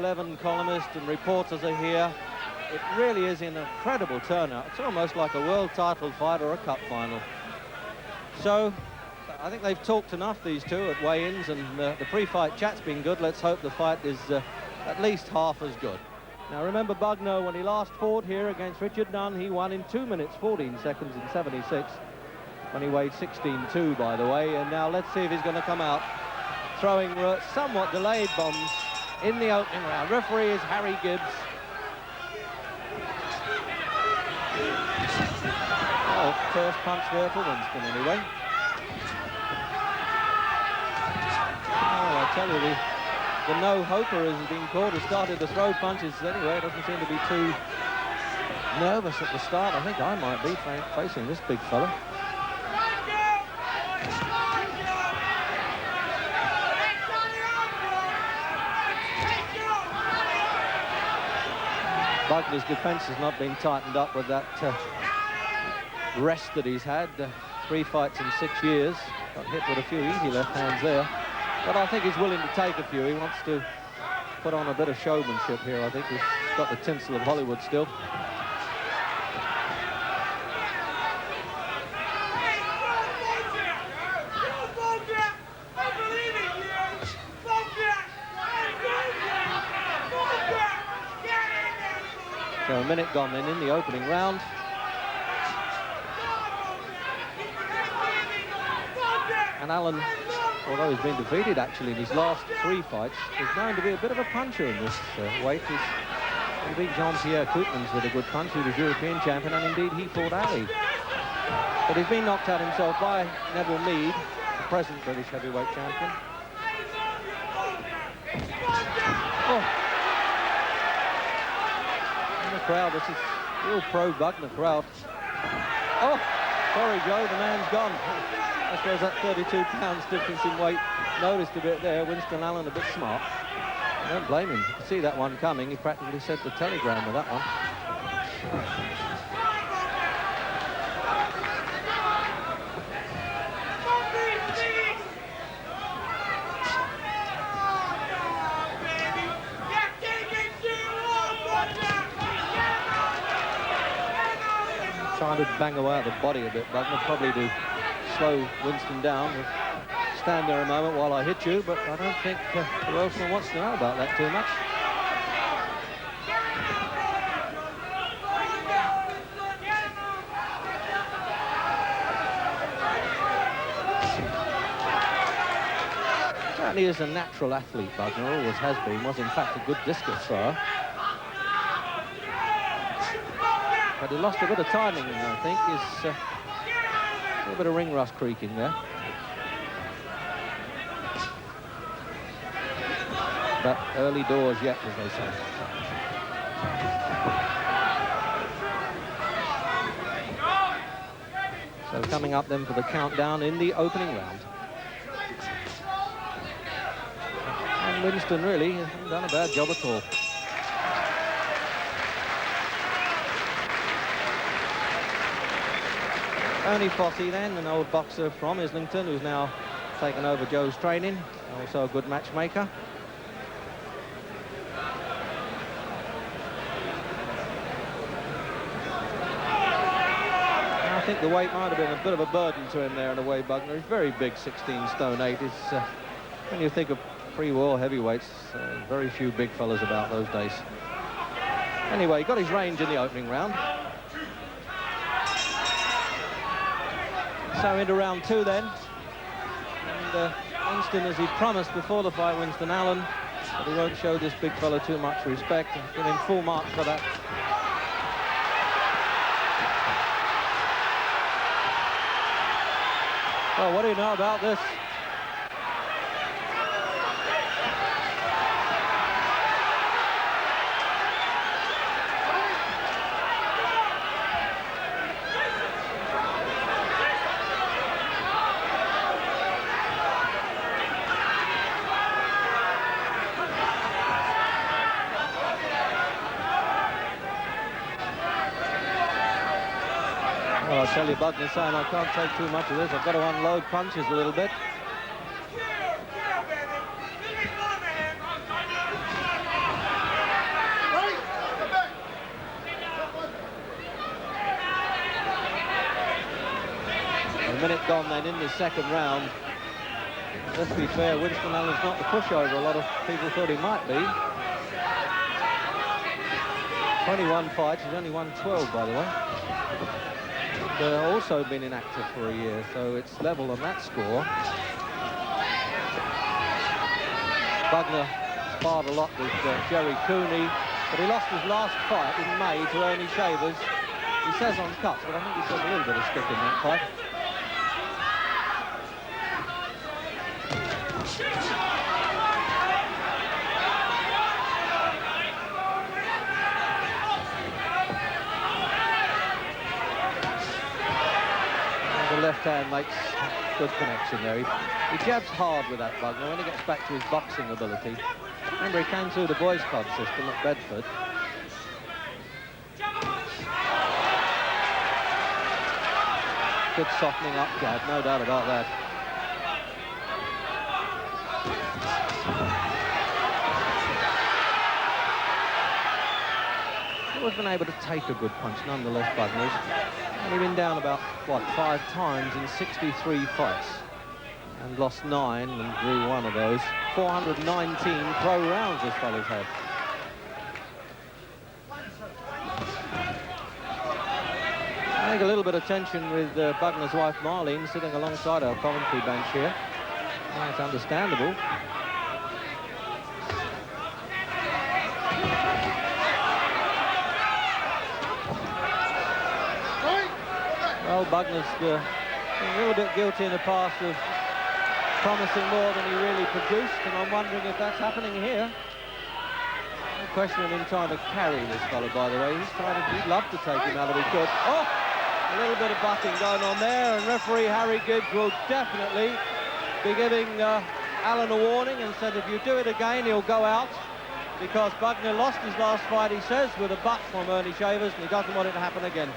11 columnists and reporters are here. It really is an incredible turnout. It's almost like a world title fight or a cup final. So I think they've talked enough, these two, at weigh-ins, and the pre-fight chat's been good. Let's hope the fight is at least half as good. Now remember, Bugner, when he last fought here against Richard Nunn, he won in 2 minutes 14 seconds in 76, when he weighed 16.2, by the way. And now let's see if he's going to come out throwing somewhat delayed bombs in the opening round. Referee is Harry Gibbs. Oh, first punch there for Winston, anyway. Oh, I tell you, the no-hoper has been called, has started to throw punches anyway. It doesn't seem to be too nervous at the start. I think I might be facing this big fella. Bugner's defense has not been tightened up with that rest that he's had. 3 fights in 6 years. Got hit with a few easy left hands there. But I think he's willing to take a few. He wants to put on a bit of showmanship here. I think he's got the tinsel of Hollywood still. So a minute gone then in the opening round. And Allen, although he's been defeated actually in his last 3 fights, is known to be a bit of a puncher in this weight. He beat Jean-Pierre Koopmans with a good punch, who was European champion, and indeed he fought Ali. But he's been knocked out himself by Neville Mead, the present British heavyweight champion. Oh. In the crowd, this is a real pro-Bugner crowd. Oh, sorry Joe, the man's gone. I suppose that 32 pounds difference in weight noticed a bit there. Winston Allen a bit smart. I don't blame him. You can see that one coming. He practically sent the telegram with that one. Trying to bang away at the body a bit, Bugner, probably to slow Winston down. Stand there a moment while I hit you, but I don't think Wilson wants to know about that too much. Certainly is a natural athlete, Bugner, always has been, was in fact a good discus thrower. But he lost a bit of timing, I think. He's a little bit of ring rust creaking there. But early doors yet, as they say. So coming up then for the countdown in the opening round. And Winston really hasn't done a bad job at all. Tony Fossey then, an old boxer from Islington, who's now taken over Joe's training, also a good matchmaker. I think the weight might have been a bit of a burden to him there in a way, Bugner. He's very big, 16 stone 8. When you think of pre-war heavyweights, very few big fellas about those days. Anyway, he got his range in the opening round. So into round 2 then. And Winston, as he promised before the fight, Winston Allen, but he won't show this big fella too much respect. Give him full marks for that. Oh, what do you know about this? Well, I'll tell you, Bugner saying I can't take too much of this. I've got to unload punches a little bit. minute gone then in the second round. Let's be fair, Winston Allen's not the pushover a lot of people thought he might be. 21 fights, he's only won 12, by the way. Also been inactive for a year, so it's level on that score. Bugner sparred a lot with Jerry Cooney, but he lost his last fight in May to Ernie Shavers. He says on cuts, but I think he says a little bit of stick in that fight. And the left hand makes good connection there. He jabs hard with that Bugner when he gets back to his boxing ability. Remember, he came through the boys' club system at Bedford. Good softening up jab, no doubt about that. He was been able to take a good punch nonetheless, Bugner's. Only been down about, what, 5 times in 63 fights. And lost 9 and drew 1 of those. 419 pro rounds this fella's had. I think a little bit of tension with Bugner's wife Marlene sitting alongside our commentary bench here. That's understandable. Well, Bugner's been a little bit guilty in the past of promising more than he really produced, and I'm wondering if that's happening here. No question of him trying to carry this fellow, by the way. He'd love to take him out if he could. Oh! A little bit of butting going on there, and referee Harry Gibbs will definitely be giving Allen a warning and said if you do it again, he'll go out, because Bugner lost his last fight, he says, with a butt from Ernie Shavers, and he doesn't want it to happen again.